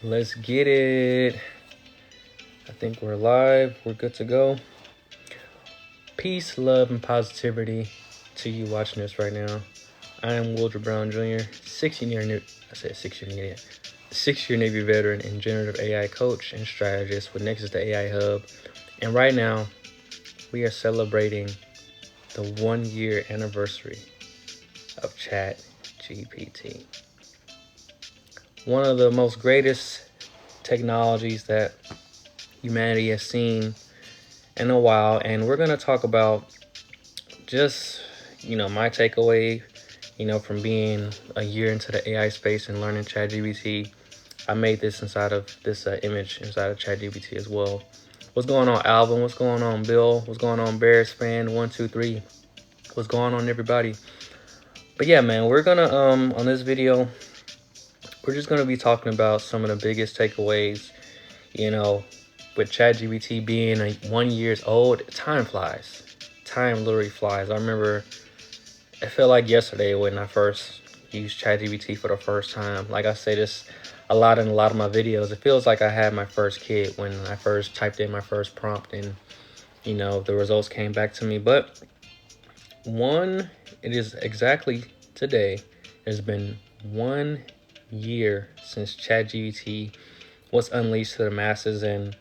Let's get it. I think we're live. We're good to go. Peace, love, and positivity to you watching this right now. I am Wilder Brown Jr., 6-year Navy veteran and generative AI coach and strategist with Nexus the AI Hub. And right now, we are celebrating the 1-year anniversary of ChatGPT. One of the most greatest technologies that humanity has seen in a while, and we're going to talk about just my takeaway from being a year into the AI space and learning ChatGPT. I made this inside of this image inside of ChatGPT as well. What's going on, Alvin? What's going on, Bill? What's going on, Bears fan 123? What's going on, everybody? But yeah, man, we're gonna on this video, we're just gonna be talking about some of the biggest takeaways. With ChatGPT being 1 year old, time flies. Time literally flies. I remember it felt like yesterday when I first used ChatGPT for the first time. Like I say this a lot in a lot of my videos. It feels like I had my first kid when I first typed in my first prompt and the results came back to me. But it is exactly today. It's been 1 year since ChatGPT was unleashed to the masses, and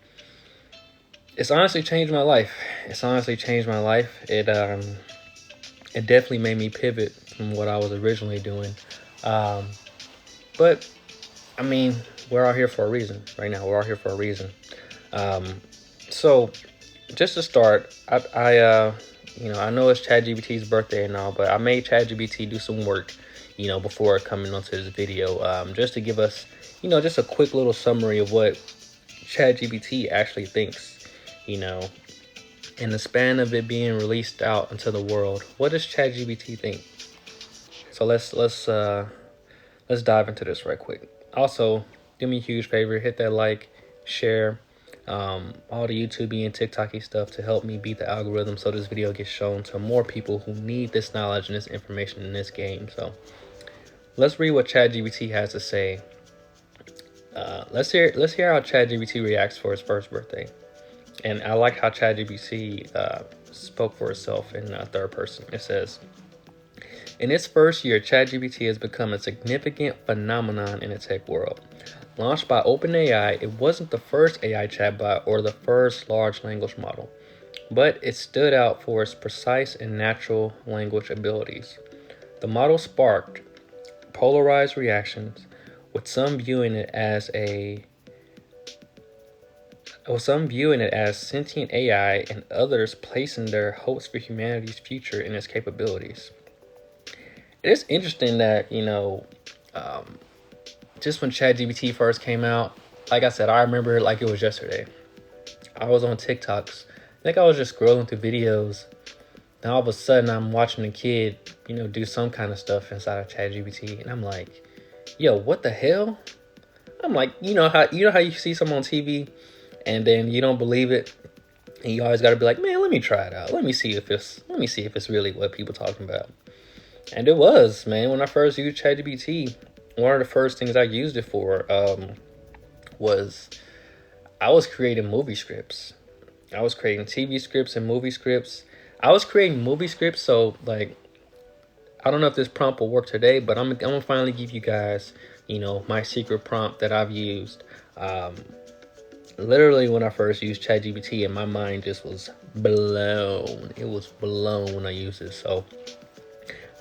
it's honestly changed my life. It definitely made me pivot from what I was originally doing. But I mean, we're out here for a reason right now. We're out here for a reason. So just to start, I know it's ChatGPT's birthday and all, but I made ChatGPT do some work, before coming onto this video, just to give us, just a quick little summary of what ChatGPT actually thinks. In the span of it being released out into the world, what does ChatGPT think? So let's dive into this right quick. Also, do me a huge favor, hit that like, share, all the YouTube and TikToky stuff to help me beat the algorithm so this video gets shown to more people who need this knowledge and this information in this game. So let's read what ChatGPT has to say. Let's hear how ChatGPT reacts for his first birthday. And I like how ChatGPT spoke for itself in third person. It says, in its first year, ChatGPT has become a significant phenomenon in the tech world. Launched by OpenAI, it wasn't the first AI chatbot or the first large language model, but it stood out for its precise and natural language abilities. The model sparked polarized reactions, with some viewing it as sentient AI and others placing their hopes for humanity's future in its capabilities. It is interesting that, just when ChatGPT first came out, like I said, I remember it like it was yesterday. I was on TikToks. I think I was just scrolling through videos. Then all of a sudden I'm watching a kid, do some kind of stuff inside of ChatGPT. And I'm like, yo, what the hell? I'm like, how you see someone on TV and then you don't believe it, and you always got to be like, man, let me try it out. Let me see if it's really what people talking about. And it was, man. When I first used ChatGPT, one of the first things I used it for was I was creating movie scripts. I was creating TV scripts and movie scripts. I was creating movie scripts, so like, I don't know if this prompt will work today, but I'm gonna finally give you guys, my secret prompt that I've used. Literally, when I first used ChatGPT, and my mind just was blown. It was blown when I used it. So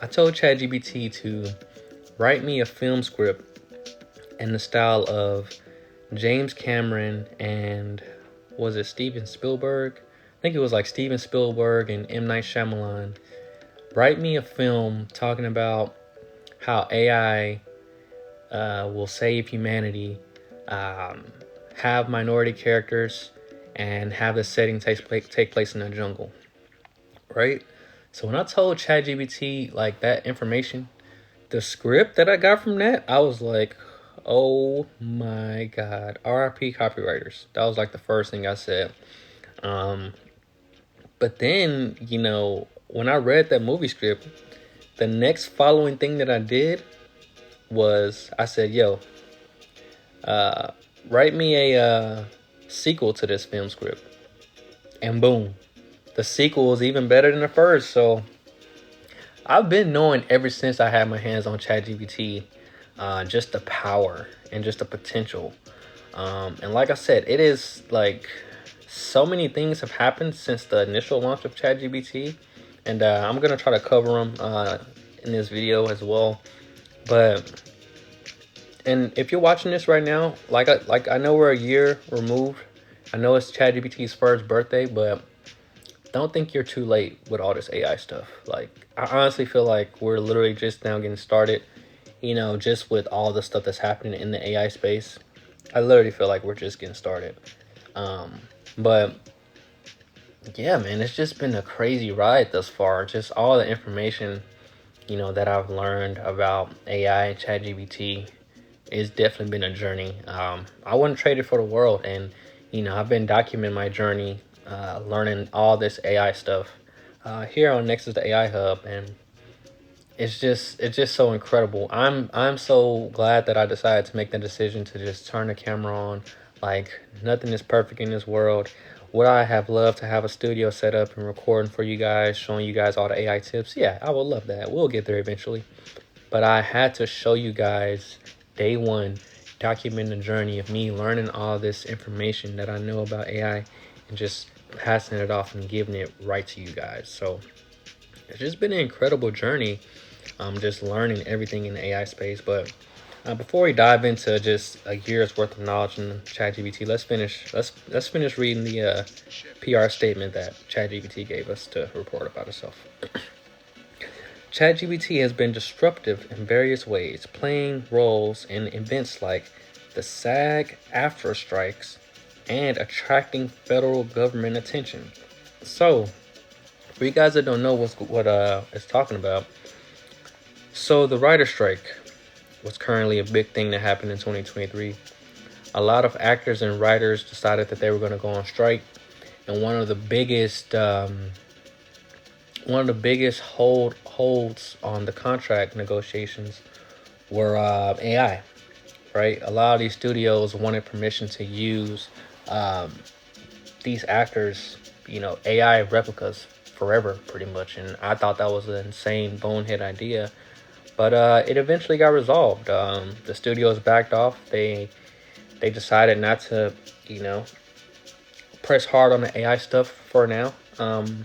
I told ChatGPT to write me a film script in the style of James Cameron and was it Steven Spielberg? I think it was like Steven Spielberg and M. Night Shyamalan. Write me a film talking about how AI will save humanity, have minority characters, and have the setting take place in the jungle, right? So when I told ChatGPT like that information, the script that I got from that, I was like, oh my God, RIP copywriters. That was like the first thing I said. But then, when I read that movie script, the next following thing that I did was I said, yo, Write me a sequel to this film script. And boom, the sequel is even better than the first. So I've been knowing ever since I had my hands on ChatGPT, just the power and just the potential. And like I said, it is like so many things have happened since the initial launch of ChatGPT, and I'm gonna try to cover them in this video as well. But and if you're watching this right now, I know we're a year removed. I know it's ChatGPT's first birthday, but don't think you're too late with all this AI stuff. Like, I honestly feel like we're literally just now getting started, just with all the stuff that's happening in the AI space. I literally feel like we're just getting started. But yeah, man, it's just been a crazy ride thus far. Just all the information, that I've learned about AI and ChatGPT. It's definitely been a journey. I wouldn't trade it for the world. And, I've been documenting my journey, learning all this AI stuff here on Nexus the AI Hub. And it's just so incredible. I'm so glad that I decided to make the decision to just turn the camera on. Like, nothing is perfect in this world. Would I have loved to have a studio set up and recording for you guys, showing you guys all the AI tips? Yeah, I would love that. We'll get there eventually. But I had to show you guys day one, document the journey of me learning all this information that I know about AI and just passing it off and giving it right to you guys. So it's just been an incredible journey. Just learning everything in the AI space. But before we dive into just a year's worth of knowledge in ChatGPT, let's finish reading the PR statement that ChatGPT gave us to report about itself. ChatGPT has been disruptive in various ways, playing roles in events like the SAG-AFTRA strikes and attracting federal government attention. So, for you guys that don't know what it's talking about, so the writer strike was currently a big thing that happened in 2023. A lot of actors and writers decided that they were going to go on strike, and one of the biggest holds on the contract negotiations were AI, right? A lot of these studios wanted permission to use these actors, AI replicas forever, pretty much. And I thought that was an insane bonehead idea. But it eventually got resolved. The studios backed off. They decided not to, press hard on the AI stuff for now. And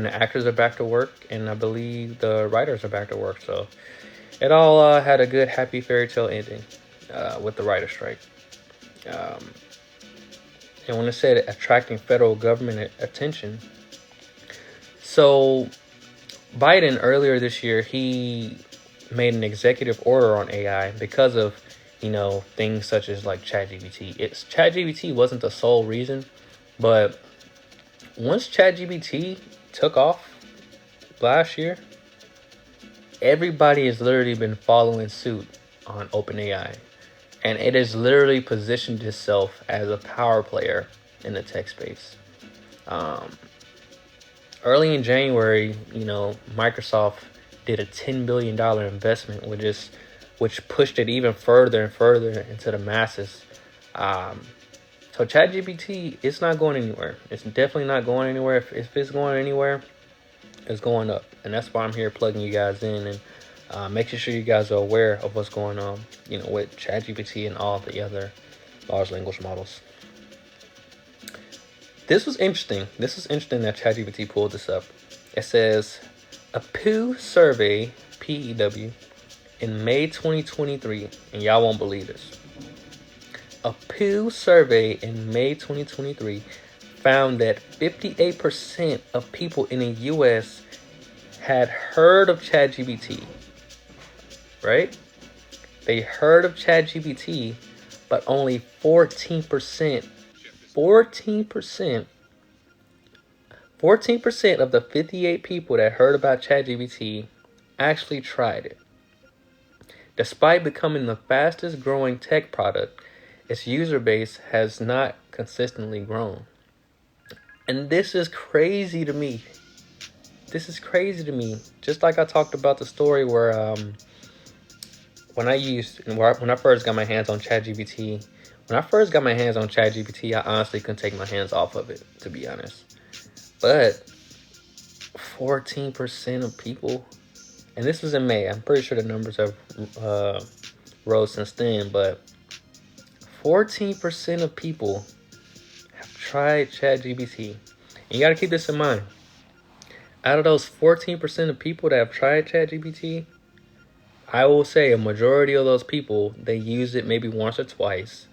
the actors are back to work, and I believe the writers are back to work. So it all had a good, happy fairy tale ending with the writer strike. And when I said attracting federal government attention, so Biden earlier this year, he made an executive order on AI because of, things such as like ChatGPT. ChatGPT wasn't the sole reason, but once ChatGPT took off last year, everybody has literally been following suit on OpenAI, and it has literally positioned itself as a power player in the tech space. Early in January, Microsoft did a $10 billion investment, which pushed it even further and further into the masses. So ChatGPT, it's not going anywhere. It's definitely not going anywhere. If it's going anywhere, it's going up. And that's why I'm here plugging you guys in and making sure you guys are aware of what's going on, with ChatGPT and all the other large language models. This was interesting. This is interesting that ChatGPT pulled this up. It says, a Pew survey, PEW, in May 2023, and y'all won't believe this. A Pew survey in May 2023 found that 58% of people in the U.S. had heard of ChatGPT, right? They heard of ChatGPT, but only 14% of the 58 people that heard about ChatGPT actually tried it. Despite becoming the fastest growing tech product, its user base has not consistently grown. And this is crazy to me. Just like I talked about the story where when I first got my hands on ChatGPT, I honestly couldn't take my hands off of it, to be honest. But 14% of people, and this was in May. I'm pretty sure the numbers have rose since then, but 14% of people have tried ChatGPT. And you got to keep this in mind. Out of those 14% of people that have tried ChatGPT, I will say a majority of those people, they used it maybe once or twice.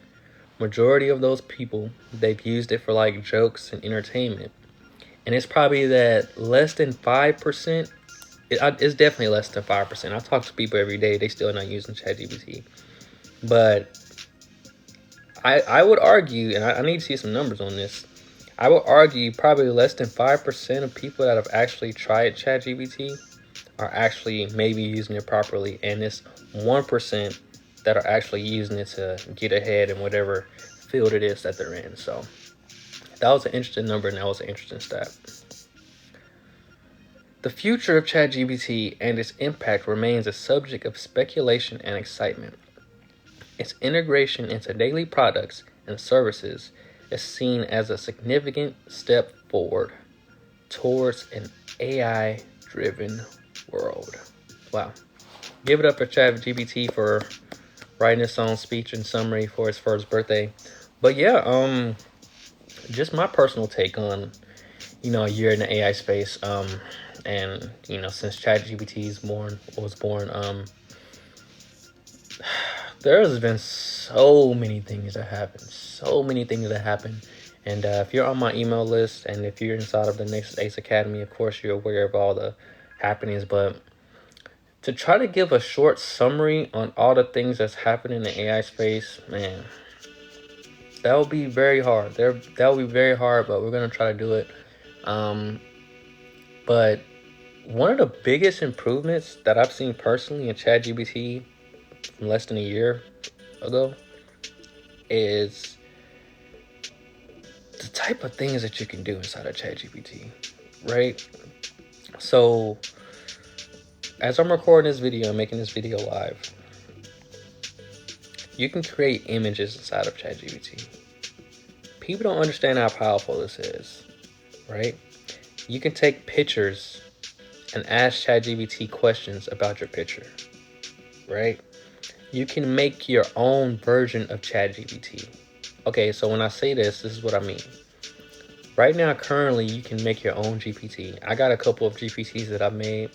Majority of those people, they've used it for like jokes and entertainment. And it's probably that less than 5%. It's definitely less than 5%. I talk to people every day, they still not using ChatGPT. But I would argue, and I need to see some numbers on this. I would argue probably less than 5% of people that have actually tried ChatGPT are actually maybe using it properly, and it's 1% that are actually using it to get ahead in whatever field it is that they're in. So that was an interesting number, and that was an interesting stat. The future of ChatGPT and its impact remains a subject of speculation and excitement. Its integration into daily products and services is seen as a significant step forward towards an AI-driven world. Wow. Give it up for ChatGPT for writing his own speech and summary for his first birthday. But yeah, just my personal take on, a year in the AI space. And since ChatGPT was born, there has been so many things that happen. And if you're on my email list and if you're inside of the Next Ace Academy, of course you're aware of all the happenings. But to try to give a short summary on all the things that's happening in the AI space, man, that will be very hard. That will be very hard, but we're gonna try to do it. But one of the biggest improvements that I've seen personally in ChatGPT from less than a year ago is the type of things that you can do inside of ChatGPT, right? So, as I'm recording this video and making this video live, you can create images inside of ChatGPT. People don't understand how powerful this is, right? You can take pictures and ask ChatGPT questions about your picture, right? You can make your own version of ChatGPT. Okay, so when I say this is what I mean. Right now, currently, you can make your own GPT. I got a couple of GPTs that I've made.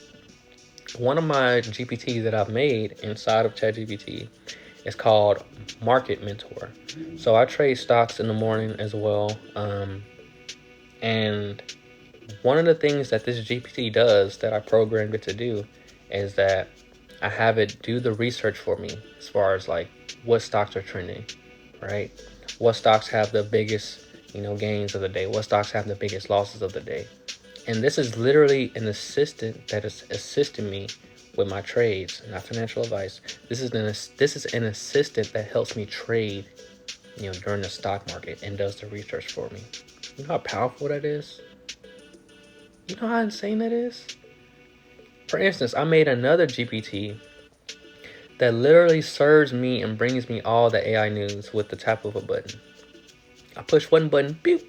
One of my GPTs that I've made inside of ChatGPT is called Market Mentor. So I trade stocks in the morning as well. And one of the things that this GPT does that I programmed it to do is that I have it do the research for me as far as like what stocks are trending, right? What stocks have the biggest, gains of the day? What stocks have the biggest losses of the day? And this is literally an assistant that is assisting me with my trades, not financial advice. This is an assistant that helps me trade, during the stock market and does the research for me. You know how powerful that is? You know how insane that is? For instance, I made another GPT that literally serves me and brings me all the AI news with the tap of a button. I push one button, beep.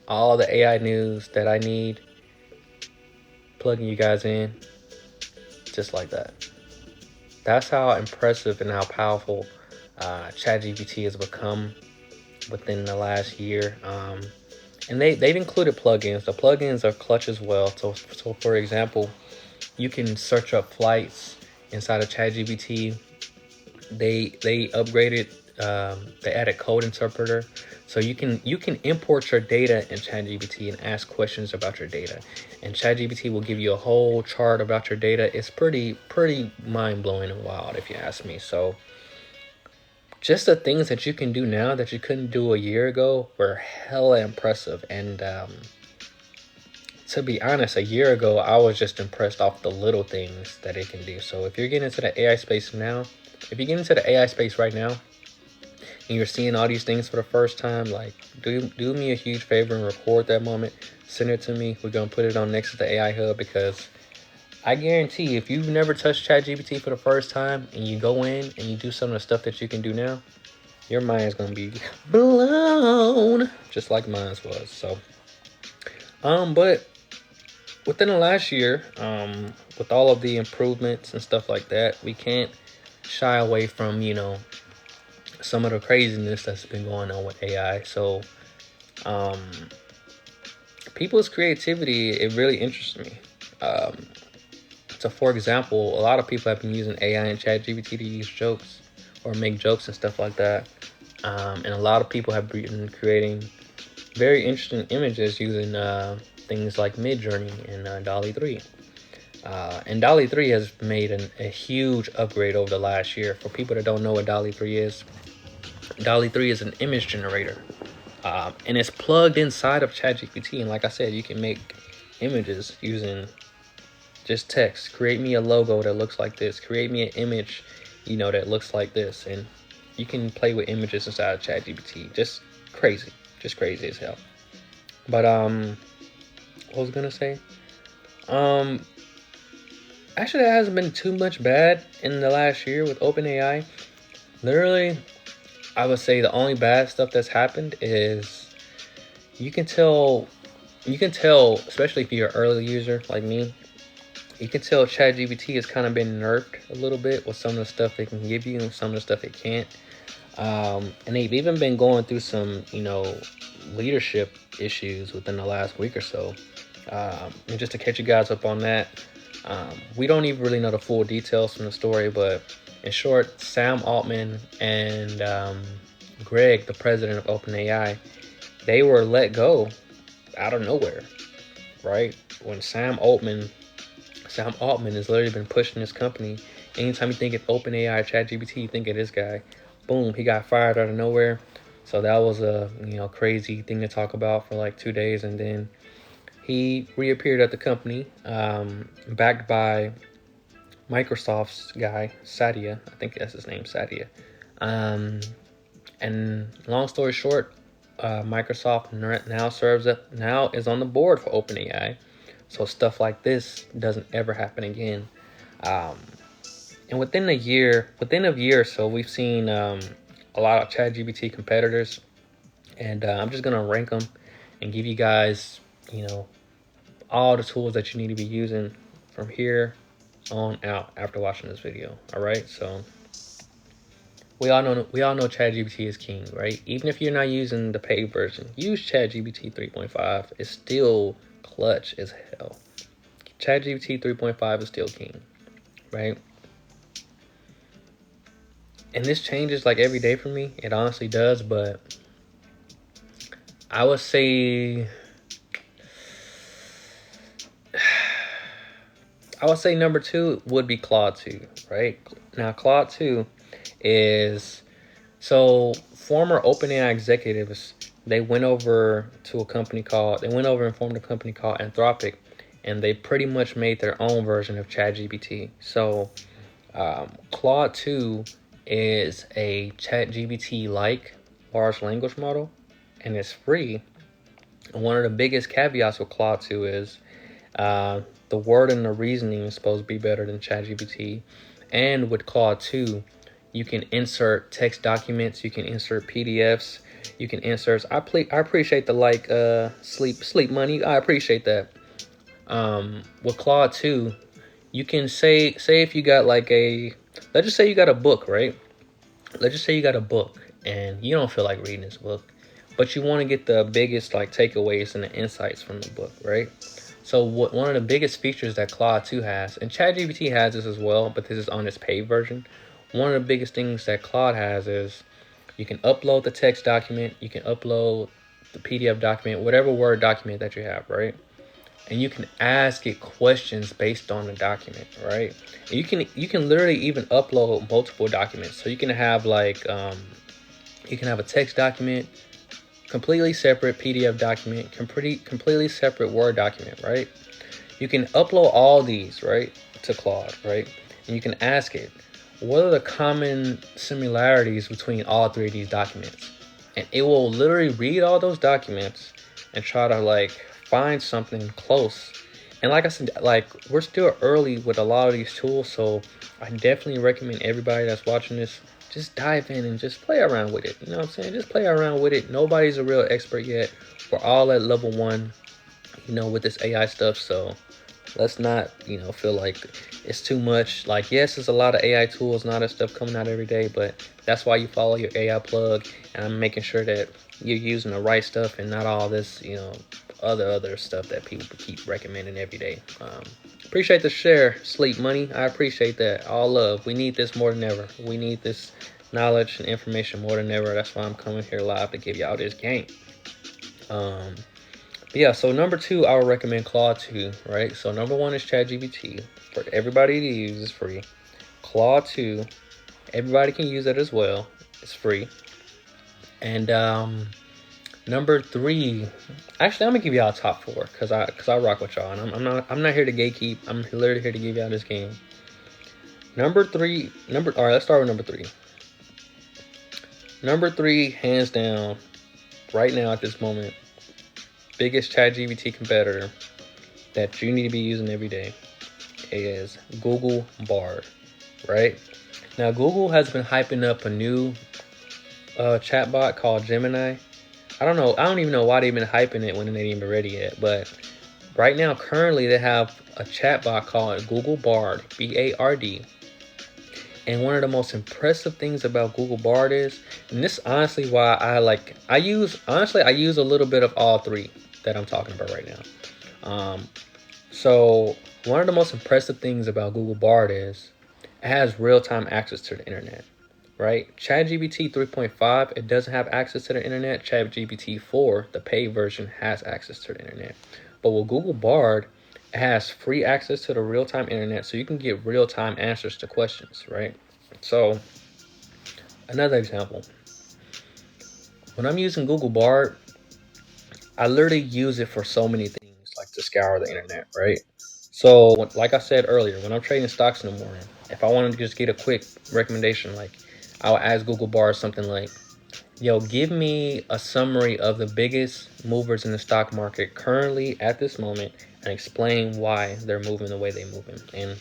All the AI news that I need, plugging you guys in, just like that. That's how impressive and how powerful ChatGPT has become within the last year. And they've included plugins. The plugins are clutch as well. So for example, you can search up flights inside of ChatGPT. They upgraded. They added code interpreter, so you can import your data in ChatGPT and ask questions about your data, and ChatGPT will give you a whole chart about your data. It's pretty mind blowing and wild, if you ask me. So just the things that you can do now that you couldn't do a year ago were hella impressive. And to be honest, a year ago I was just impressed off the little things that it can do. So if you're getting into the AI space now, if you get into the AI space right now, and you're seeing all these things for the first time, like do me a huge favor and record that moment, send it to me. We're gonna put it on next to the AI hub, because I guarantee if you've never touched ChatGPT for the first time and you go in and you do some of the stuff that you can do now, your mind is gonna be blown, just like mine was. So, but within the last year, with all of the improvements and stuff like that, we can't shy away from some of the craziness that's been going on with AI. So, um, people's creativity, it really interests me. Um, so, for example, a lot of people have been using AI and ChatGPT to use jokes or make jokes and stuff like that. And a lot of people have been creating very interesting images using things like Midjourney and Dolly 3. And Dolly 3 has made a huge upgrade over the last year. For people that don't know what Dolly 3 is, Dolly 3 is an image generator. And it's plugged inside of ChatGPT. And like I said, you can make images using just text. Create me a logo that looks like this. Create me an image, that looks like this. And you can play with images inside of ChatGPT. Just crazy. Just crazy as hell. But what was I gonna say? Um Actually, there hasn't been too much bad in the last year with OpenAI. Literally, I would say the only bad stuff that's happened is you can tell, especially if you're an early user like me, you can tell ChatGPT has kind of been nerfed a little bit with some of the stuff it can give you and some of the stuff it can't. And they've even been going through some, leadership issues within the last week or so. And just to catch you guys up on that, we don't even really know the full details from the story, but in short, Sam Altman and Greg, the president of OpenAI, they were let go out of nowhere, right? When Sam Altman has literally been pushing this company. Anytime you think of OpenAI or ChatGPT, you think of this guy. Boom, he got fired out of nowhere. So that was a crazy thing to talk about for like 2 days, and then he reappeared at the company, backed by Microsoft's guy, Satya. I think that's his name, Satya. And long story short, Microsoft now is on the board for OpenAI, so stuff like this doesn't ever happen again. Um, and within a year or so, we've seen a lot of ChatGPT competitors, and I'm just gonna rank them and give you guys, all the tools that you need to be using from here on out after watching this video. All right, so we all know ChatGPT is king, right? Even if you're not using the paid version, use ChatGPT 3.5. It's still clutch as hell. ChatGPT 3.5 is still king, right? And this changes like every day for me. It honestly does, but I would say number 2 would be Claude 2, right? Now Claude 2 is, so former OpenAI executives, they went over and formed a company called Anthropic, and they pretty much made their own version of ChatGPT. So Claude 2 is a ChatGPT-like large language model, and it's free. And one of the biggest caveats with Claude 2 is the word and the reasoning is supposed to be better than ChatGPT. And with Claude 2, you can insert text documents, you can insert PDFs, you can insert. I appreciate the sleep money. I appreciate that. With Claude 2, you can say if you got let's just say you got a book, right? Let's just say you got a book and you don't feel like reading this book, but you want to get the biggest takeaways and the insights from the book, right? So one of the biggest features that Claude 2 has, and ChatGPT has this as well, but this is on its paid version. One of the biggest things that Claude has is you can upload the text document, you can upload the PDF document, whatever Word document that you have, right? And you can ask it questions based on the document, right? And you can literally even upload multiple documents. So you can have you can have a text document, completely separate PDF document, completely separate Word document, right? You can upload all these, right, to Claude, right? And you can ask it, what are the common similarities between all 3 of these documents? And it will literally read all those documents and try to find something close And like I said, like we're still early with a lot of these tools, so I definitely recommend everybody that's watching this just dive in and just play around with it. You know what I'm saying? Just play around with it. Nobody's a real expert yet. We're all at level 1, with this AI stuff. So let's not, feel like it's too much. Like, yes, there's a lot of AI tools and all that stuff coming out every day, but that's why you follow your AI plug, and I'm making sure that you're using the right stuff and not all this, other stuff that people keep recommending every day. Appreciate the share, Sleep Money. I appreciate that. All love. We need this more than ever. We need this knowledge and information more than ever. That's why I'm coming here live to give y'all this game. Yeah, so number 2, I would recommend Claude 2, right? So number 1 is ChatGPT. For everybody to use, it's free. Claude 2, everybody can use it as well. It's free. And number 3, actually, I'm gonna give y'all a top 4 because I rock with y'all, and I'm not here to gatekeep. I'm literally here to give y'all this game. All right, let's start with number 3. Number 3, hands down, right now at this moment, biggest ChatGPT competitor that you need to be using every day is Google Bard, right? Now, Google has been hyping up a new chatbot called Gemini. I don't even know why they've been hyping it when it ain't even ready yet. But right now, currently, they have a chatbot called Google Bard, B-A-R-D. And one of the most impressive things about Google Bard is, and this is honestly why I use a little bit of all 3 that I'm talking about right now. So one of the most impressive things about Google Bard is it has real-time access to the internet, right? ChatGPT 3.5, it doesn't have access to the internet. ChatGPT 4, the paid version, has access to the internet. But with Google Bard, it has free access to the real-time internet, so you can get real-time answers to questions, right? So another example, when I'm using Google Bard, I literally use it for so many things, like to scour the internet, right? So, like I said earlier, when I'm trading stocks in the morning, if I wanted to just get a quick recommendation, like I'll ask Google Bard something like, yo, give me a summary of the biggest movers in the stock market currently at this moment and explain why they're moving the way they're moving. And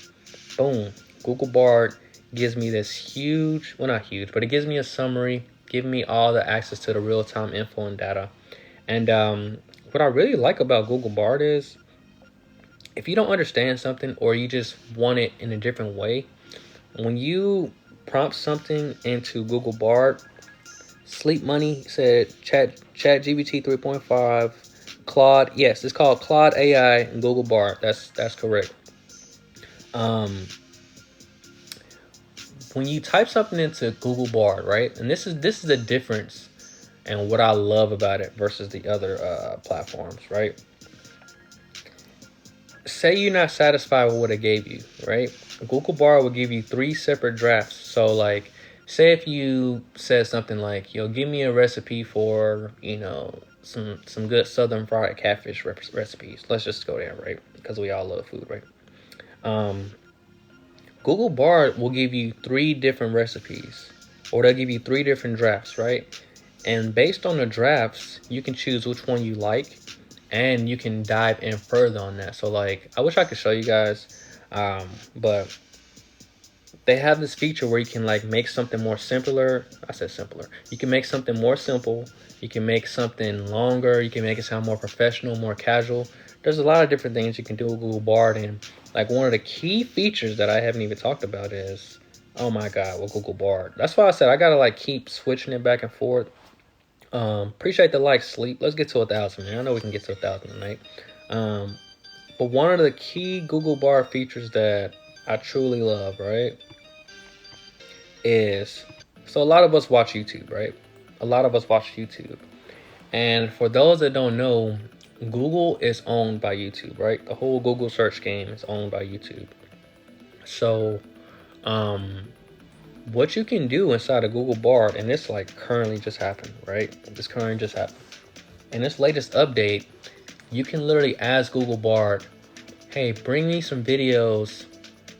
boom, Google Bard gives me this huge, well, not huge, but it gives me a summary, giving me all the access to the real-time info and data. And what I really like about Google Bard is if you don't understand something or you just want it in a different way, when you prompt something into Google Bard, Sleep Money said ChatGPT 3.5, Claude, yes, it's called Claude AI and Google Bard. That's correct. When you type something into Google Bard, right, and this is the difference and what I love about it versus the other platforms, right? Say you're not satisfied with what it gave you, right? Google Bard will give you 3 separate drafts. So, like, say if you said something like, "Yo, give me a recipe for, some good Southern fried catfish recipes." Let's just go there, right? Because we all love food, right? Google Bard will give you 3 different recipes, or they'll give you 3 different drafts, right? And based on the drafts, you can choose which one you like, and you can dive in further on that. So, like, I wish I could show you guys, but they have this feature where you can, like, make something more simpler. I said simpler. You can make something more simple. You can make something longer. You can make it sound more professional, more casual. There's a lot of different things you can do with Google Bard. And, like, one of the key features that I haven't even talked about is, oh my God, with Google Bard. That's why I said I got to, like, keep switching it back and forth. Appreciate the like, Sleep. Let's get to 1,000, man. I know we can get to 1,000 tonight. But one of the key Google Bard features that I truly love, right, is, so a lot of us watch YouTube, right? A lot of us watch YouTube. And for those that don't know, Google is owned by YouTube, right? The whole Google search game is owned by YouTube. So, what you can do inside of Google Bard, and this like currently just happened, right? This currently just happened. In this latest update, you can literally ask Google Bard, hey, bring me some videos,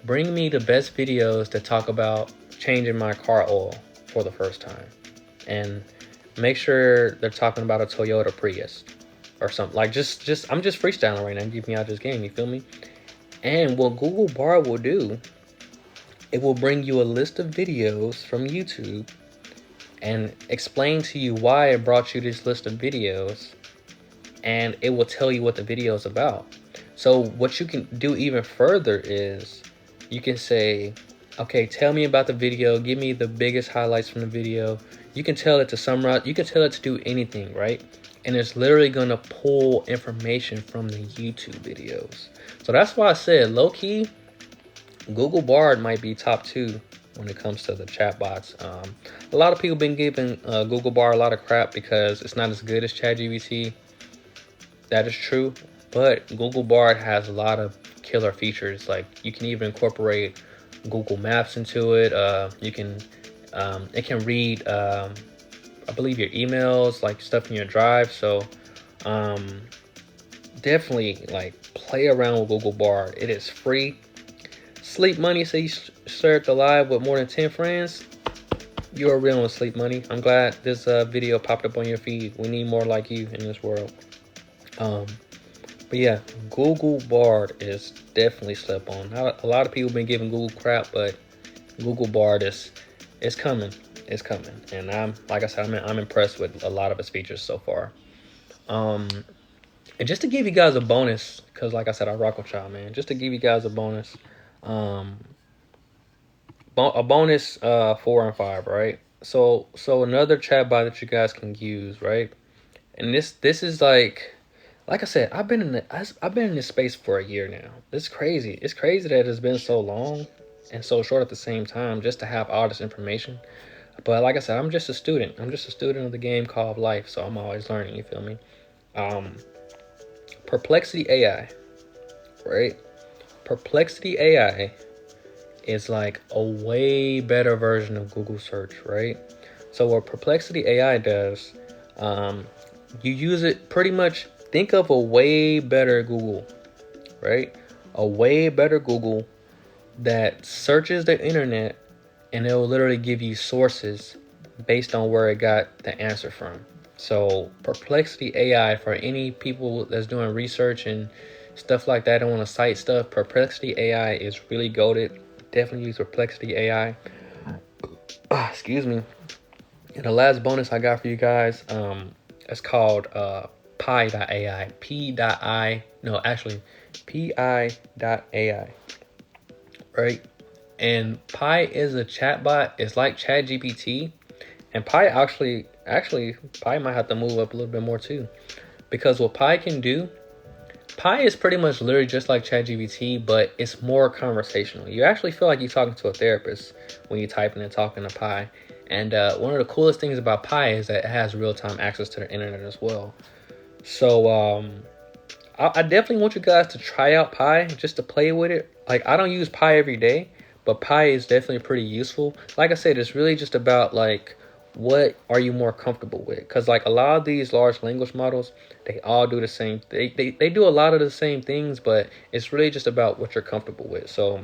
bring me the best videos that talk about changing my car oil for the first time. And make sure they're talking about a Toyota Prius, or something. Like just I'm just freestyling right now, giving out this game. You feel me? And what Google Bard will do, it will bring you a list of videos from YouTube and explain to you why it brought you this list of videos, and it will tell you what the video is about. So what you can do even further is you can say, okay, tell me about the video, give me the biggest highlights from the video. You can tell it to summarize, you can tell it to do anything, right? And it's literally gonna pull information from the YouTube videos. So that's why I said low-key, Google Bard might be top 2 when it comes to the chatbots. A lot of people been giving Google Bard a lot of crap because it's not as good as ChatGPT. That is true, but Google Bard has a lot of killer features. Like you can even incorporate Google Maps into it. You can, it can read, I believe your emails, like stuff in your drive. So, definitely like play around with Google Bard. It is free. Sleep Money say you shared the live with more than 10 friends. You are real with Sleep Money. I'm glad this video popped up on your feed. We need more like you in this world. But yeah, Google Bard is definitely slept on. A lot of people been giving Google crap, but Google Bard is coming. It's coming, and I'm like I said, I'm impressed with a lot of its features so far. And just to give you guys a bonus, because like I said, I rock with y'all, man. Just to give you guys a bonus, a bonus 4 and 5, right? So another chatbot that you guys can use, right? And this is like I said, I've been in this space for a year now. It's crazy. It's crazy that it's been so long and so short at the same time just to have all this information. But like I said, I'm just a student. I'm just a student of the game called life, so I'm always learning. You feel me? Perplexity AI, right? Perplexity AI is like a way better version of Google search, right? So what Perplexity AI does, you use it pretty much. Think of a way better Google, right? A way better Google that searches the internet, and it will literally give you sources based on where it got the answer from. So Perplexity AI, for any people that's doing research and stuff like that and want to cite stuff, Perplexity AI is really goated. Definitely use Perplexity AI. Excuse me. And the last bonus I got for you guys, it's called Pi.ai. Pi.ai. Right? And Pi is a chatbot. It's like ChatGPT. And Pi actually, Pi might have to move up a little bit more too. Because what Pi can do, Pi is pretty much literally just like ChatGPT, but it's more conversational. You actually feel like you're talking to a therapist when you're typing and talking to Pi. And one of the coolest things about Pi is that it has real-time access to the internet as well. So I definitely want you guys to try out Pi just to play with it. Like, I don't use Pi every day, but Pi is definitely pretty useful. Like I said, it's really just about like, what are you more comfortable with? Because like a lot of these large language models, they all do the same. They do a lot of the same things, but it's really just about what you're comfortable with. So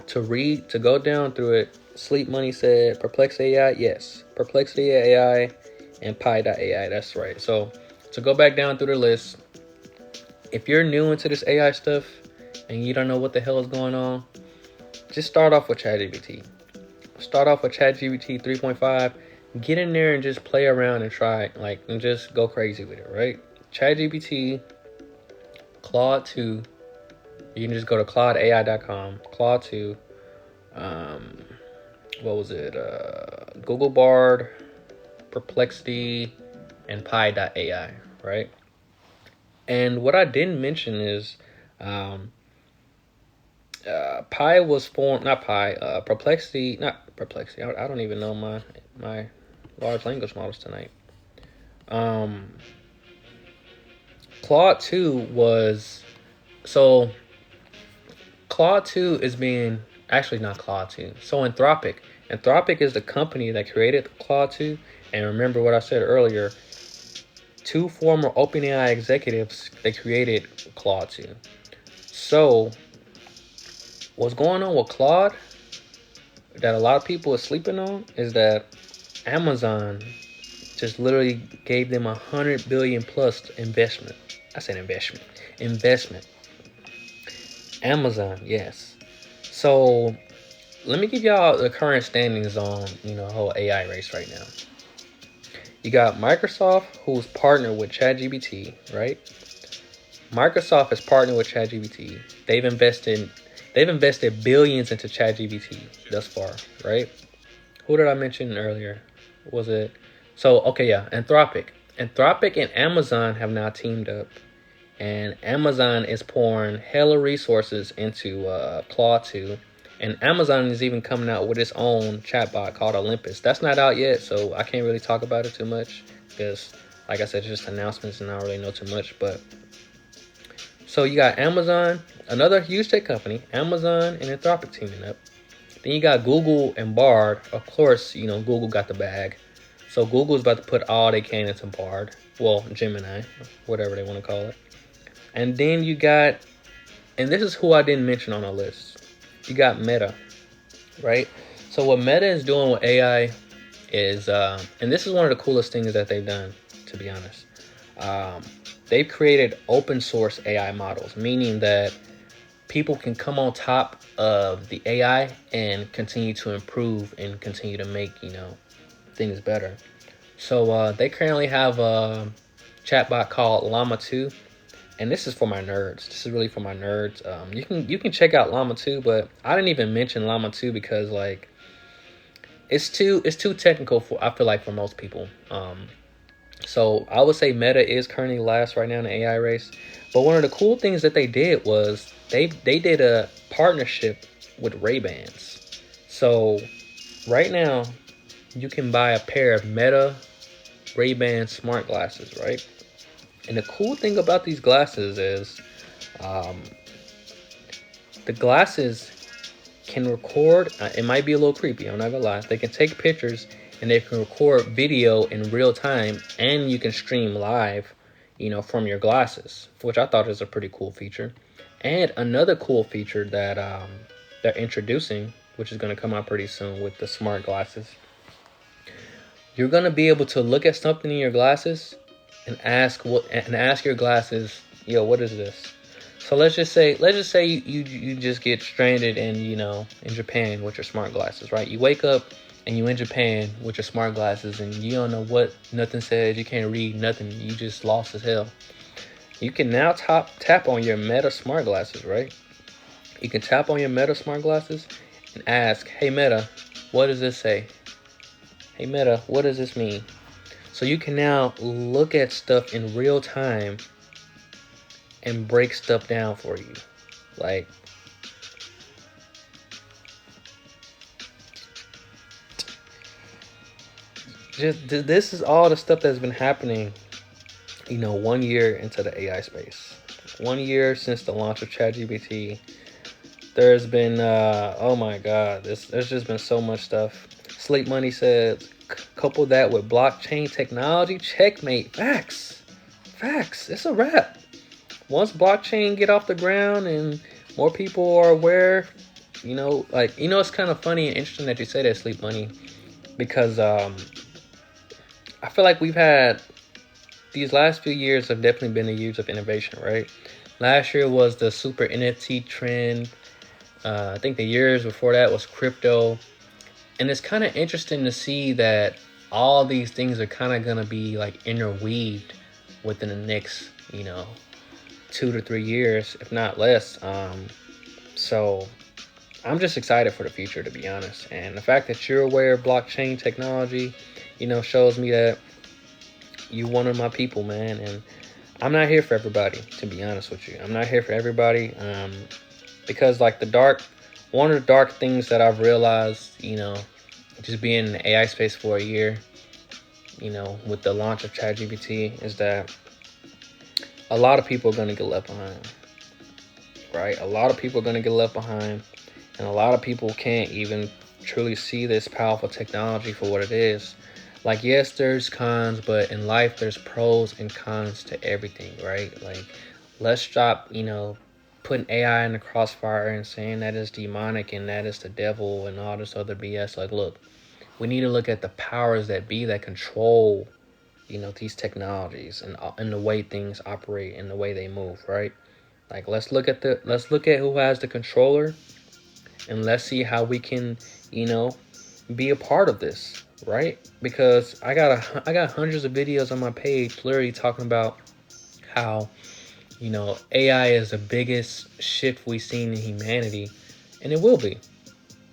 to go down through it, Sleep Money said Perplexity AI, yes. Perplexity AI and Pi.ai, that's right. So to go back down through the list, if you're new into this AI stuff and you don't know what the hell is going on, just start off with ChatGPT. Start off with ChatGPT 3.5. Get in there and just play around and try it, like, and just go crazy with it, right? ChatGPT, Claude 2. You can just go to claudeai.com. Claude 2. What was it? Google Bard, Perplexity, and Pi.ai, right? And what I didn't mention is Pi was formed, not Pi, Perplexity, not Perplexity. I don't even know my large language models tonight. Claude 2 was, so Claude 2 is being, actually not Claude 2. So Anthropic is the company that created Claude 2. And remember what I said earlier, 2 former OpenAI executives, they created Claude 2. So what's going on with Claude that a lot of people are sleeping on is that Amazon just literally gave them 100 billion plus investment. I said investment. Amazon, yes. So let me give y'all the current standings on the whole AI race right now. You got Microsoft, who's partnered with ChatGPT, right? Microsoft has partnered with ChatGPT. They've invested billions into ChatGPT thus far, right? Who did I mention earlier? Was it so okay, yeah, Anthropic. Anthropic and Amazon have now teamed up, and Amazon is pouring hella resources into Claude 2. And Amazon is even coming out with its own chatbot called Olympus. That's not out yet, so I can't really talk about it too much because, like I said, it's just announcements and I don't really know too much. But so you got Amazon, another huge tech company, Amazon and Anthropic teaming up. Then you got Google and Bard. Of course, Google got the bag. So Google's about to put all they can into Bard. Well, Gemini, whatever they want to call it. And then you got, and this is who I didn't mention on the list. You got Meta, right? So what Meta is doing with AI is, and this is one of the coolest things that they've done, to be honest. They've created open source AI models, meaning that people can come on top of the AI and continue to improve and continue to make things better. So they currently have a chatbot called Llama 2, and this is for my nerds. This is really for my nerds. You can check out Llama 2, but I didn't even mention Llama 2 because like it's too technical for, I feel like, for most people. So I would say Meta is currently last right now in the AI race. But one of the cool things that they did was they did a partnership with Ray-Bans. So right now you can buy a pair of Meta Ray-Ban smart glasses, right? And the cool thing about these glasses is the glasses can record. It might be a little creepy, I'm not gonna lie. They can take pictures and they can record video in real time, and you can stream live, from your glasses, which I thought is a pretty cool feature. And another cool feature that they're introducing, which is going to come out pretty soon with the smart glasses, you're going to be able to look at something in your glasses and ask your glasses, yo, what is this? So let's just say you just get stranded in Japan with your smart glasses, right? You wake up and you in Japan with your smart glasses and you don't know what nothing says, you can't read nothing, you just lost as hell. You can now tap on your Meta smart glasses, right? You can tap on your Meta smart glasses and ask, hey Meta, what does this say? Hey Meta, what does this mean? So you can now look at stuff in real time and break stuff down for you. Like, this is all the stuff that's been happening 1 year into the AI space. 1 year since the launch of ChatGPT. There's been oh my god, there's just been so much stuff. Sleep Money says, couple that with blockchain technology, checkmate. Facts. It's a wrap. Once blockchain get off the ground and more people are aware, it's kind of funny and interesting that you say that, Sleep Money, because I feel like we've had, these last few years have definitely been the years of innovation, right? Last year was the super NFT trend. I think the years before that was crypto. And it's kind of interesting to see that all these things are kind of going to be like interweaved within the next, 2 to 3 years, if not less. So I'm just excited for the future, to be honest. And the fact that you're aware of blockchain technology, shows me that you're one of my people, man. And I'm not here for everybody, to be honest with you. I'm not here for everybody. Because like one of the dark things that I've realized, just being in the AI space for a year, with the launch of ChatGPT, is that a lot of people are going to get left behind, right? A lot of people are going to get left behind, and a lot of people can't even truly see this powerful technology for what it is. Like, yes, there's cons, but in life, there's pros and cons to everything, right? Like, let's stop, putting AI in the crossfire and saying that is demonic and that is the devil and all this other BS. Like, look, we need to look at the powers that be that control these technologies and the way things operate and the way they move, right? Like let's look at who has the controller, and let's see how we can, you know, be a part of this, right? Because I got hundreds of videos on my page literally talking about how, AI is the biggest shift we've seen in humanity, and it will be.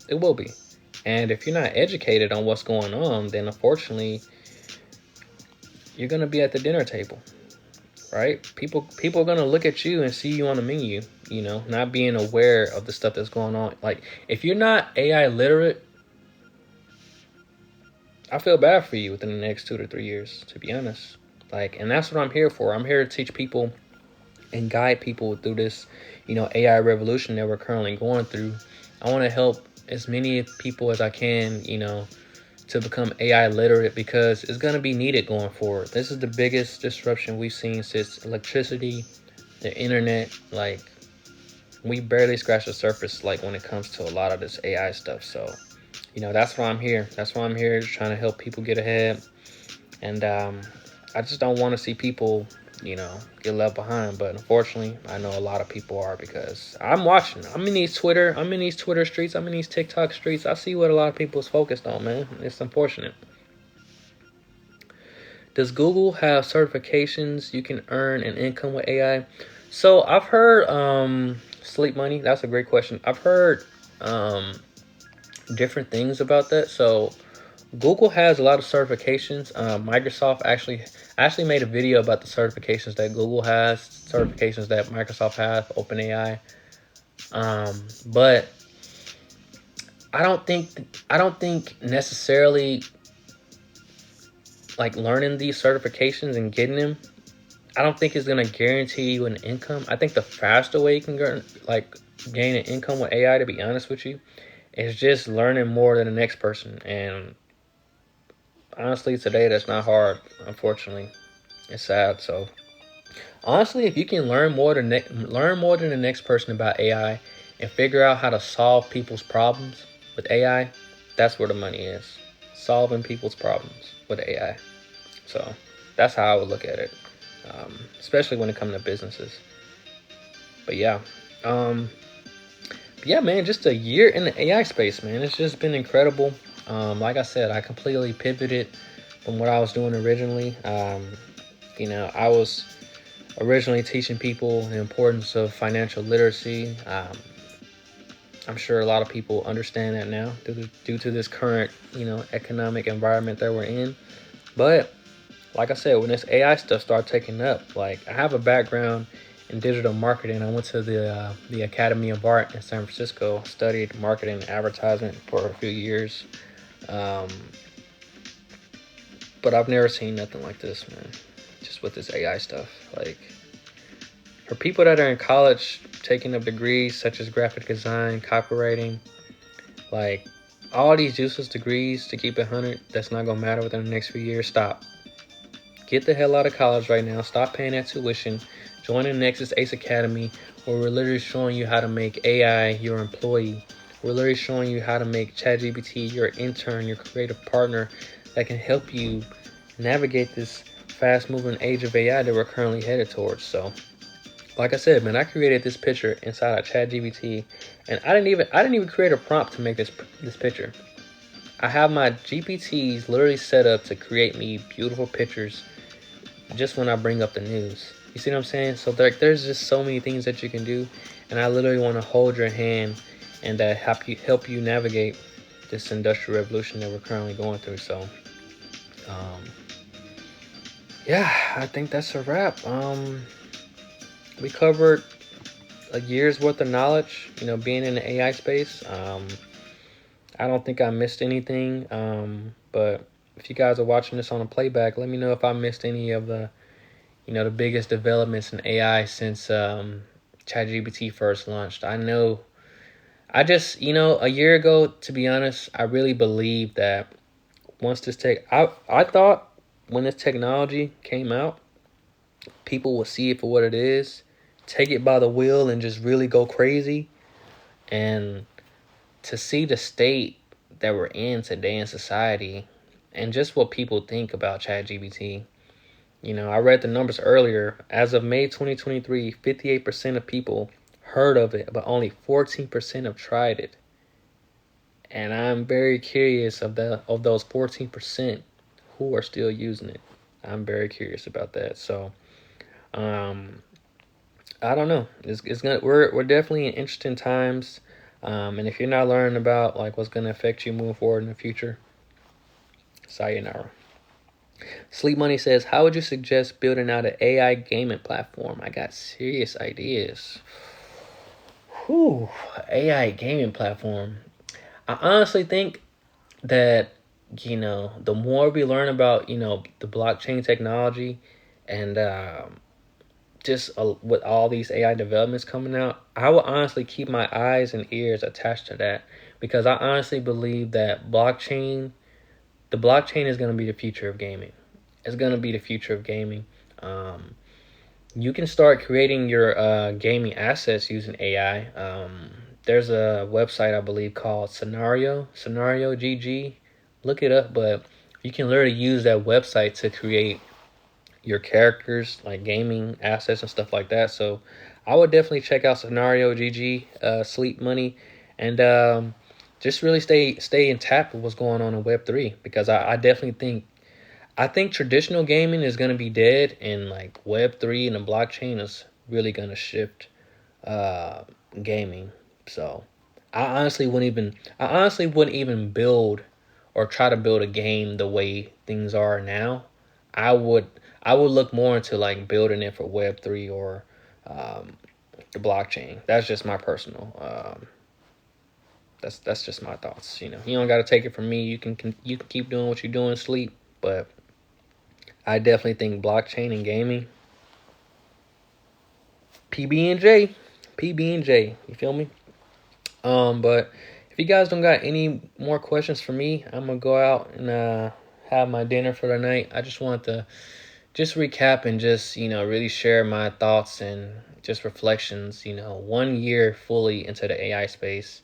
It will be. And if you're not educated on what's going on, then unfortunately, you're gonna be at the dinner table, right? People are gonna look at you and see you on the menu, not being aware of the stuff that's going on. Like if you're not AI literate, I feel bad for you within the next 2 to 3 years, to be honest. Like, and that's what I'm here for. I'm here to teach people and guide people through this, AI revolution that we're currently going through. I want to help as many people as I can, to become AI literate, because it's going to be needed going forward. This is the biggest disruption we've seen since electricity, the internet. Like, we barely scratch the surface, like when it comes to a lot of this AI stuff. So, that's why I'm here. That's why I'm here, trying to help people get ahead. And I just don't want to see people, get left behind. But unfortunately, I know a lot of people are, because I'm watching. I'm in these Twitter streets. I'm in these TikTok streets. I see what a lot of people is focused on, man. It's unfortunate. Does Google have certifications you can earn an income with AI? So I've heard sleep money. That's a great question. I've heard different things about that. So Google has a lot of certifications. Microsoft actually made a video about the certifications that Google has, certifications that Microsoft has, OpenAI. But I don't think necessarily like learning these certifications and getting them, I don't think it's gonna guarantee you an income. I think the faster way you can gain an income with AI, to be honest with you, is just learning more than the next person. And honestly, today that's not hard. Unfortunately, it's sad. So honestly, if you can learn more than the next person about AI and figure out how to solve people's problems with AI, that's where the money is. Solving people's problems with AI. So that's how I would look at it, especially when it comes to businesses. But yeah, man, just a year in the AI space, man. It's just been incredible. Like I said, I completely pivoted from what I was doing originally. I was originally teaching people the importance of financial literacy. I'm sure a lot of people understand that now due to this current, economic environment that we're in. But like I said, when this AI stuff started taking up, like I have a background in digital marketing. I went to the Academy of Art in San Francisco, studied marketing and advertisement for a few years. Um, but I've never seen nothing like this, man. Just with this AI stuff, like for people that are in college taking up degrees such as graphic design, copywriting, like all these useless degrees, to keep it 100, that's not gonna matter within the next few years. Stop. Get the hell out of college right now. Stop paying that tuition. Join the Nexus Ace Academy, where we're literally showing you how to make AI your employee. We're literally showing you how to make ChatGPT your intern, your creative partner that can help you navigate this fast-moving age of AI that we're currently headed towards. So, like I said, man, I created this picture inside of ChatGPT, and I didn't even create a prompt to make this picture. I have my GPTs literally set up to create me beautiful pictures just when I bring up the news. You see what I'm saying? So there's just so many things that you can do, and I literally want to hold your hand and help you navigate this industrial revolution that we're currently going through. So, yeah, I think that's a wrap. We covered a year's worth of knowledge, being in the AI space. I don't think I missed anything. But if you guys are watching this on a playback, let me know if I missed any of the biggest developments in AI since ChatGPT first launched. A year ago, to be honest, I really believed that I thought when this technology came out, people will see it for what it is, take it by the wheel, and just really go crazy. And to see the state that we're in today in society, and just what people think about ChatGPT, I read the numbers earlier. As of May 2023, 58% of people heard of it, but only 14% have tried it. And I'm very curious of those 14% who are still using it. I'm very curious about that. So, um, I don't know. It's gonna we're definitely in interesting times. And if you're not learning about like what's gonna affect you moving forward in the future, sayonara. Sleep Money says, how would you suggest building out an AI gaming platform? I got serious ideas. Whew, AI gaming platform. I honestly think that, the more we learn about, the blockchain technology and just with all these AI developments coming out, I will honestly keep my eyes and ears attached to that because I honestly believe that the blockchain is going to be the future of gaming. It's going to be the future of gaming. Um, you can start creating your gaming assets using AI. There's a website I believe called Scenario GG. Look it up, but you can literally use that website to create your characters, like gaming assets and stuff like that. So I would definitely check out Scenario GG, Sleep Money, and just really stay in tap with what's going on in Web3 because I definitely think traditional gaming is gonna be dead, and like Web3 and the blockchain is really gonna shift uh, gaming. So I honestly wouldn't even build or try to build a game the way things are now. I would I would look more into like building it for Web3 or um, the blockchain. That's just my personal. That's just my thoughts. You don't got to take it from me. You can keep doing what you're doing, sleep. But I definitely think blockchain and gaming, PB and J, PB and J. You feel me? But if you guys don't got any more questions for me, I'm gonna go out and have my dinner for the night. I just want to just recap and just really share my thoughts and just reflections. 1 year fully into the AI space,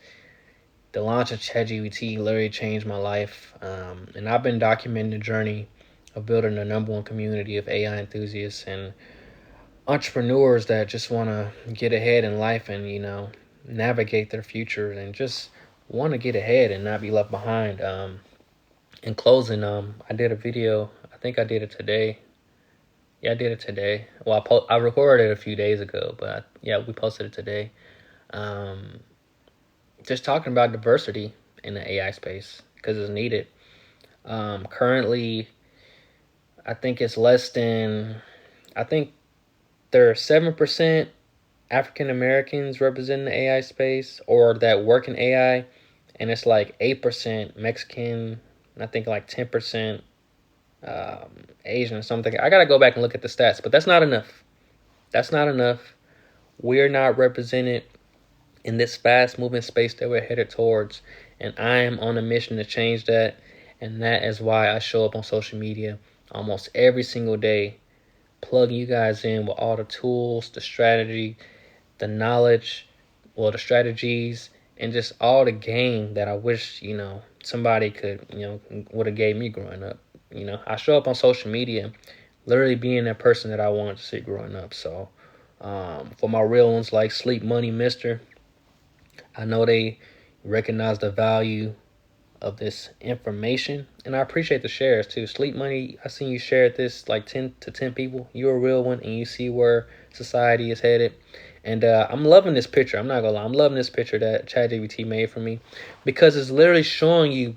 the launch of ChatGPT literally changed my life, and I've been documenting the journey of building the number one community of AI enthusiasts and entrepreneurs that just want to get ahead in life and navigate their future and just want to get ahead and not be left behind. In closing, I did a video. I think I did it today. Yeah, I did it today. Well, I recorded it a few days ago, but yeah, we posted it today. Um, just talking about diversity in the AI space because it's needed. Currently, I think it's less than. I think there are 7% African Americans representing the AI space or that work in AI, and it's like 8% Mexican. And I think like 10% Asian or something. I gotta go back and look at the stats, but that's not enough. That's not enough. We're not represented in this fast moving space that we're headed towards, and I am on a mission to change that. And that is why I show up on social media almost every single day, plugging you guys in with all the tools, the strategy, the knowledge, well, the strategies, and just all the game that I wish somebody could would have gave me growing up. I show up on social media, literally being that person that I wanted to see growing up. So, for my real ones like Sleep Money Mister, I know they recognize the value of this information, and I appreciate the shares too. Sleep Money, I seen you shared this like 10 people. You're a real one, and you see where society is headed. And I'm loving this picture. I'm not gonna lie, I'm loving this picture that ChatGPT made for me because it's literally showing you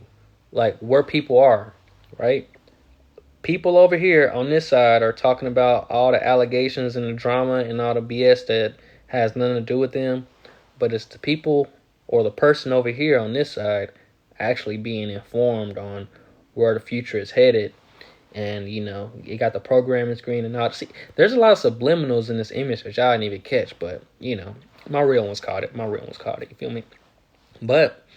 like where people are, right? People over here on this side are talking about all the allegations and the drama and all the BS that has nothing to do with them, but it's the people or the person over here on this side actually being informed on where the future is headed. And you got the programming screen and all. See, there's a lot of subliminals in this image that y'all didn't even catch, but my real ones caught it. My real ones caught it. You feel me? But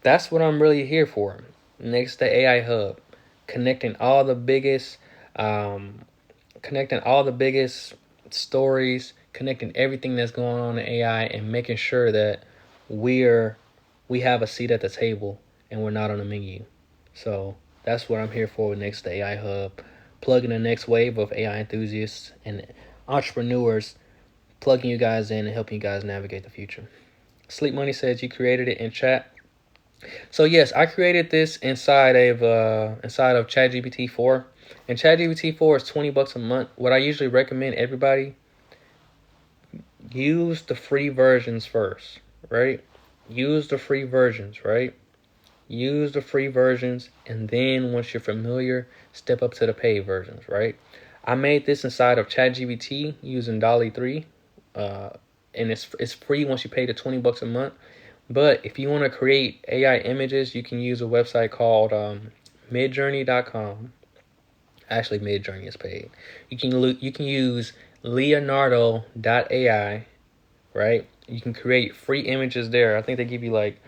that's what I'm really here for. Next to AI Hub, connecting all the biggest, um, connecting all the biggest stories, connecting everything that's going on in AI, and making sure that we're we have a seat at the table and we're not on the menu. So that's what I'm here for with Next to AI Hub. plugging the next wave of AI enthusiasts and entrepreneurs, plugging you guys in and helping you guys navigate the future. Sleep Money says you created it in chat. So yes, I created this inside of ChatGPT 4, and ChatGPT 4 is $20 a month. What I usually recommend everybody, use the free versions first, right? Use the free versions, right? Use the free versions, and then once you're familiar, step up to the paid versions, right? I made this inside of ChatGPT using Dolly 3, and it's free once you pay the $20 a month. But if you want to create AI images, you can use a website called midjourney.com. Actually, Midjourney is paid. You can use leonardo.ai, right? You can create free images there. I think they give you like,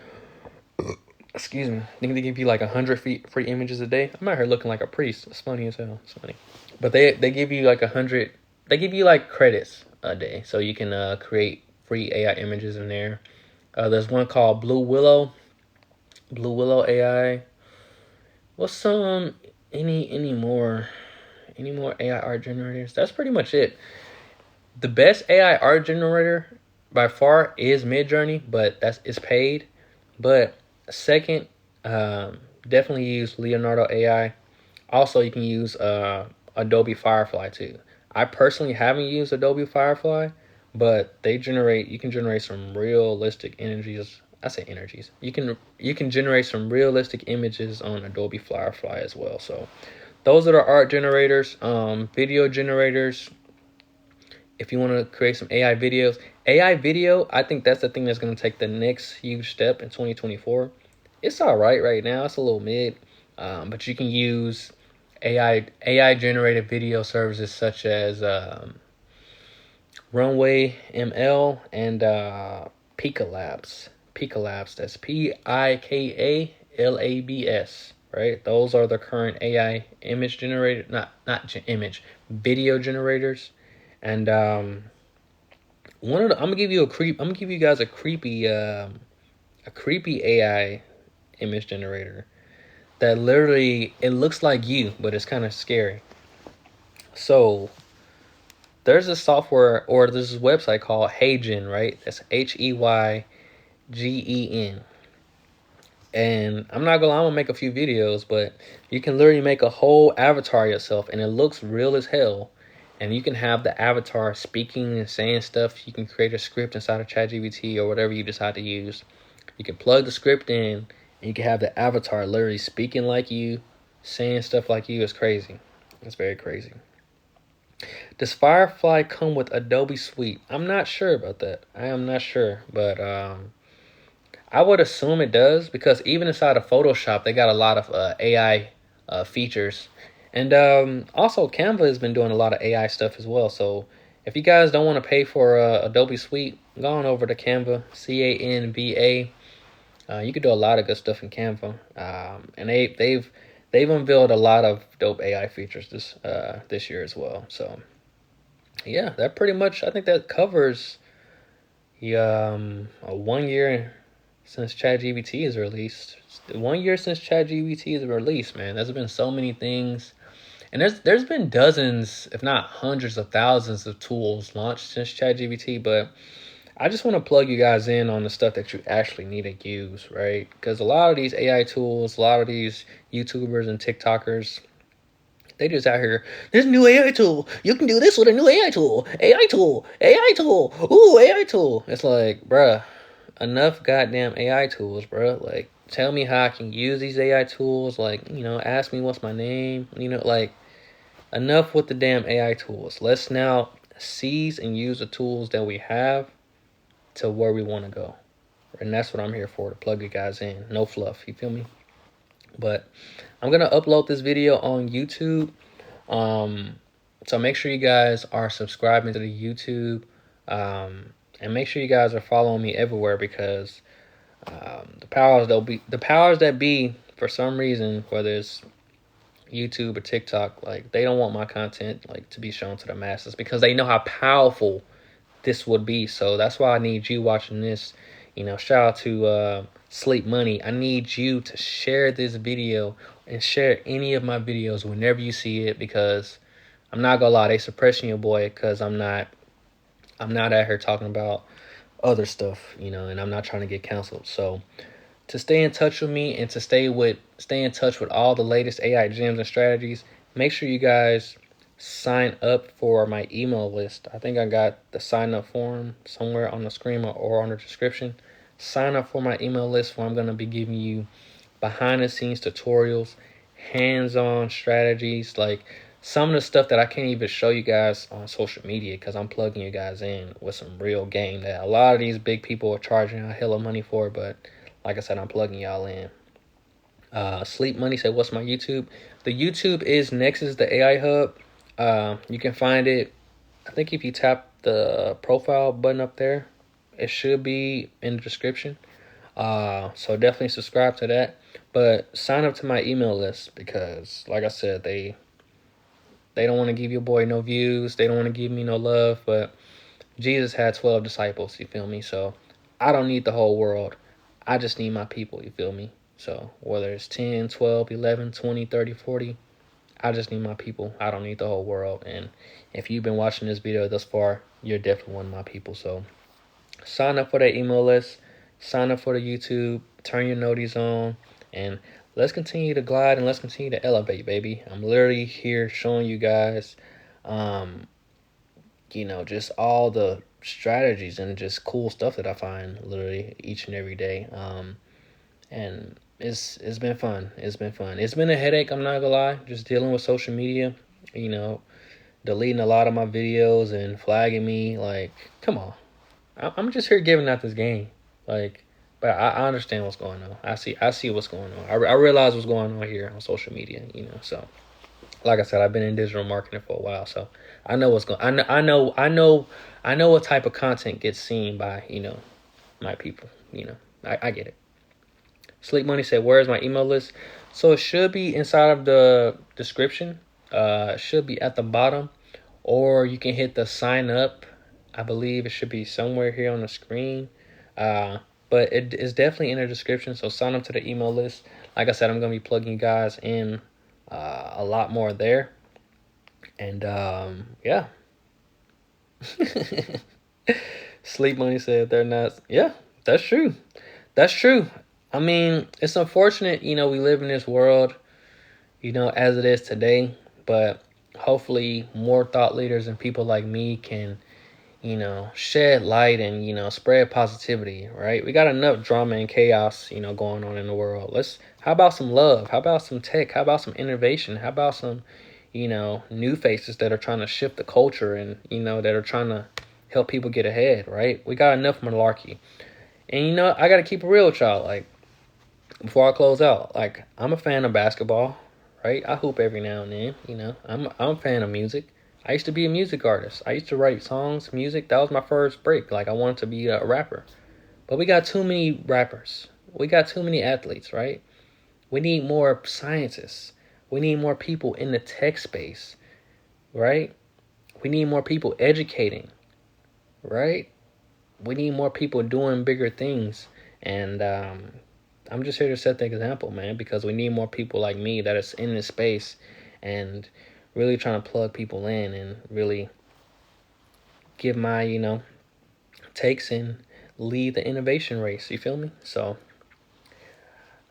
excuse me, I think they give you like 100 free images a day. I'm out here looking like a priest. It's funny as hell. It's funny. But they give you like 100, they give you like credits a day. So you can create free AI images in there. There's one called Blue Willow AI. What's any more AI art generators? That's pretty much it. The best AI art generator by far is Midjourney, but it's paid. But second, definitely use Leonardo AI. Also, you can use Adobe Firefly too. I personally haven't used Adobe Firefly, but you can generate some realistic energies. I say energies. You can generate some realistic images on Adobe Firefly as well. So those are the art generators, video generators. If you want to create some AI videos, AI video, I think that's the thing that's going to take the next huge step in 2024. It's all right now. It's a little mid, but you can use AI generated video services such as Runway ML and Pika Labs. Pika Labs. That's PIKALABS. Right. Those are the current AI image generator, not image, video generators. And I'm gonna give you guys a creepy AI image generator that literally, it looks like you, but it's kind of scary. So there's a software, or there's this website called HeyGen, right? That's HeyGen. And I'm gonna make a few videos, but you can literally make a whole avatar yourself, and it looks real as hell. And you can have the avatar speaking and saying stuff. You can create a script inside of ChatGPT or whatever you decide to use. You can plug the script in, and you can have the avatar literally speaking like you, saying stuff like you. It's crazy. It's very crazy. Does Firefly come with Adobe Suite? I'm not sure about that. I am not sure, but I would assume it does, because even inside of Photoshop, they got a lot of AI features. And also, Canva has been doing a lot of AI stuff as well. So if you guys don't want to pay for Adobe Suite, go on over to Canva, Canva. You can do a lot of good stuff in Canva. And they've unveiled a lot of dope AI features this year as well. So yeah, that pretty much, I think that covers a 1 year since ChatGPT is released. 1 year since ChatGPT is released, man. There's been so many things. And there's been dozens, if not hundreds of thousands of tools launched since ChatGPT, but I just want to plug you guys in on the stuff that you actually need to use, right? Because a lot of these AI tools, a lot of these YouTubers and TikTokers, they just out here, this new AI tool, you can do this with a new AI tool, ooh, AI tool. It's like, bruh, enough goddamn AI tools, bruh. Like, tell me how I can use these AI tools. Like, ask me what's my name, like, enough with the damn AI tools. Let's now seize and use the tools that we have to where we want to go. And that's what I'm here for, to plug you guys in. No fluff, you feel me? But I'm going to upload this video on YouTube. So make sure you guys are subscribing to the YouTube. And make sure you guys are following me everywhere, because the powers that be, for some reason, whether it's YouTube or TikTok, like, they don't want my content like to be shown to the masses, because they know how powerful this would be. So that's why I need you watching this. Shout out to Sleep Money. I need you to share this video and share any of my videos whenever you see it, because I'm not gonna lie, they suppressing your boy because I'm not out here talking about other stuff, and I'm not trying to get canceled. So to stay in touch with me and to stay in touch with all the latest AI gems and strategies, make sure you guys sign up for my email list. I think I got the sign up form somewhere on the screen or on the description. Sign up for my email list, where I'm going to be giving you behind the scenes tutorials, hands-on strategies, like some of the stuff that I can't even show you guys on social media, because I'm plugging you guys in with some real game that a lot of these big people are charging a hell of money for. But like I said, I'm plugging y'all in. Sleep Money said, "What's my YouTube?" The YouTube is Nexus, the AI Hub. You can find it. I think if you tap the profile button up there, it should be in the description. So definitely subscribe to that. But sign up to my email list, because, like I said, they don't want to give your boy no views. They don't want to give me no love. But Jesus had 12 disciples. You feel me? So I don't need the whole world. I just need my people. You feel me? So whether it's 10, 12, 11, 20, 30, 40, I just need my people. I don't need the whole world. And if you've been watching this video thus far, you're definitely one of my people. So sign up for that email list. Sign up for the YouTube. Turn your noties on. And let's continue to glide and let's continue to elevate, baby. I'm literally here showing you guys, just all the strategies and just cool stuff that I find literally each and every day. And it's been fun. It's been fun. It's been a headache, I'm not gonna lie, just dealing with social media, deleting a lot of my videos and flagging me. Like, come on. I'm just here giving out this game. Like, but I understand what's going on. I see what's going on. I realize what's going on here on social media, so like I said, I've been in digital marketing for a while, so I know what's going. I know what type of content gets seen by my people. I get it. Sleep Money said, "Where is my email list?" So it should be inside of the description. It should be at the bottom, or you can hit the sign up. I believe it should be somewhere here on the screen. But it is definitely in the description. So sign up to the email list. Like I said, I'm gonna be plugging you guys in a lot more there. And yeah. Sleep Money said they're not. Yeah, that's true. That's true. I mean, it's unfortunate, we live in this world, as it is today. But hopefully more thought leaders and people like me can, shed light and, spread positivity, right? We got enough drama and chaos, going on in the world. How about some love? How about some tech? How about some innovation? How about some, new faces that are trying to shift the culture and, that are trying to help people get ahead, right? We got enough malarkey. And, I got to keep it real with y'all. Like, before I close out, like, I'm a fan of basketball, right? I hoop every now and then, I'm a fan of music. I used to be a music artist. I used to write songs, music. That was my first break. Like, I wanted to be a rapper. But we got too many rappers. We got too many athletes, right? We need more scientists. We need more people in the tech space, right? We need more people educating, right? We need more people doing bigger things. And I'm just here to set the example, man, because we need more people like me that is in this space and really trying to plug people in and really give my, takes and lead the innovation race. You feel me? So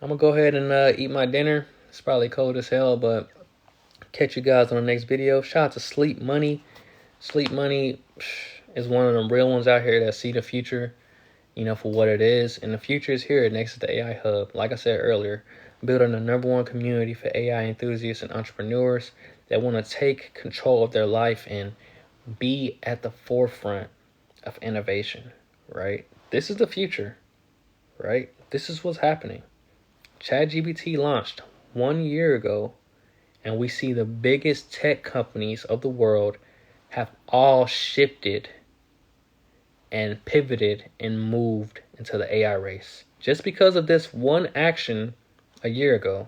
I'm going to go ahead and eat my dinner. It's probably cold as hell, but catch you guys on the next video. Shout out to Sleep Money. Sleep Money is one of them real ones out here that see the future, for what it is. And the future is here next to the AI Hub. Like I said earlier, building the #1 community for AI enthusiasts and entrepreneurs that want to take control of their life and be at the forefront of innovation, right? This is the future, right? This is what's happening. ChatGPT launched 1 year ago, and we see the biggest tech companies of the world have all shifted and pivoted and moved into the AI race. Just because of this one action a year ago,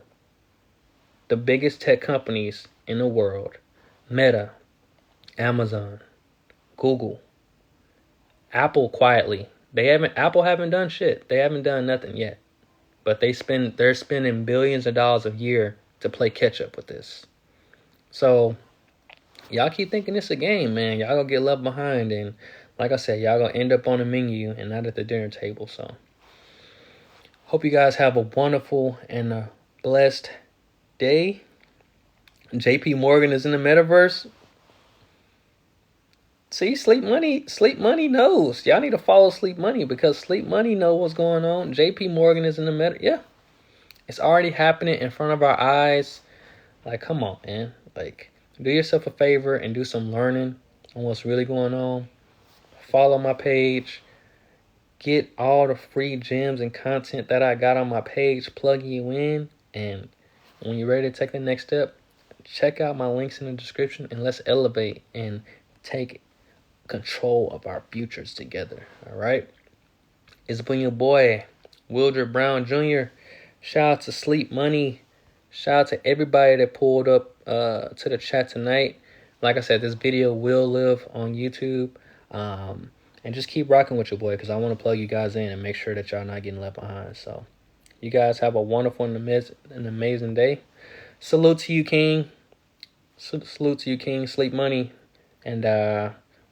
the biggest tech companies in the world, Meta, Amazon, Google, Apple quietly, Apple haven't done shit. They haven't done nothing yet. But they're spending billions of dollars a year to play catch up with this. So y'all keep thinking it's a game, man. Y'all gonna get left behind, and like I said, y'all gonna end up on the menu and not at the dinner table. So hope you guys have a wonderful and a blessed day. JP Morgan is in the metaverse. See, Sleep Money knows. Y'all need to follow Sleep Money because Sleep Money know what's going on. JP Morgan is in the meta. Yeah, it's already happening in front of our eyes. Like, come on, man. Like, do yourself a favor and do some learning on what's really going on. Follow my page. Get all the free gems and content that I got on my page. Plug you in. And when you're ready to take the next step, check out my links in the description and let's elevate and take control of our futures together. All right. It's been your boy, Wildred Brown Jr. Shout out to Sleep Money. Shout out to everybody that pulled up to the chat tonight. Like I said, this video will live on YouTube. And just keep rocking with your boy because I want to plug you guys in and make sure that y'all not getting left behind. So you guys have a wonderful and amazing day. Salute to you, King. Salute to you, King. Sleep Money. And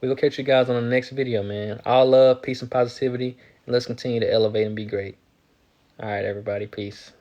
we will catch you guys on the next video, man. All love, peace, and positivity. And let's continue to elevate and be great. All right, everybody. Peace.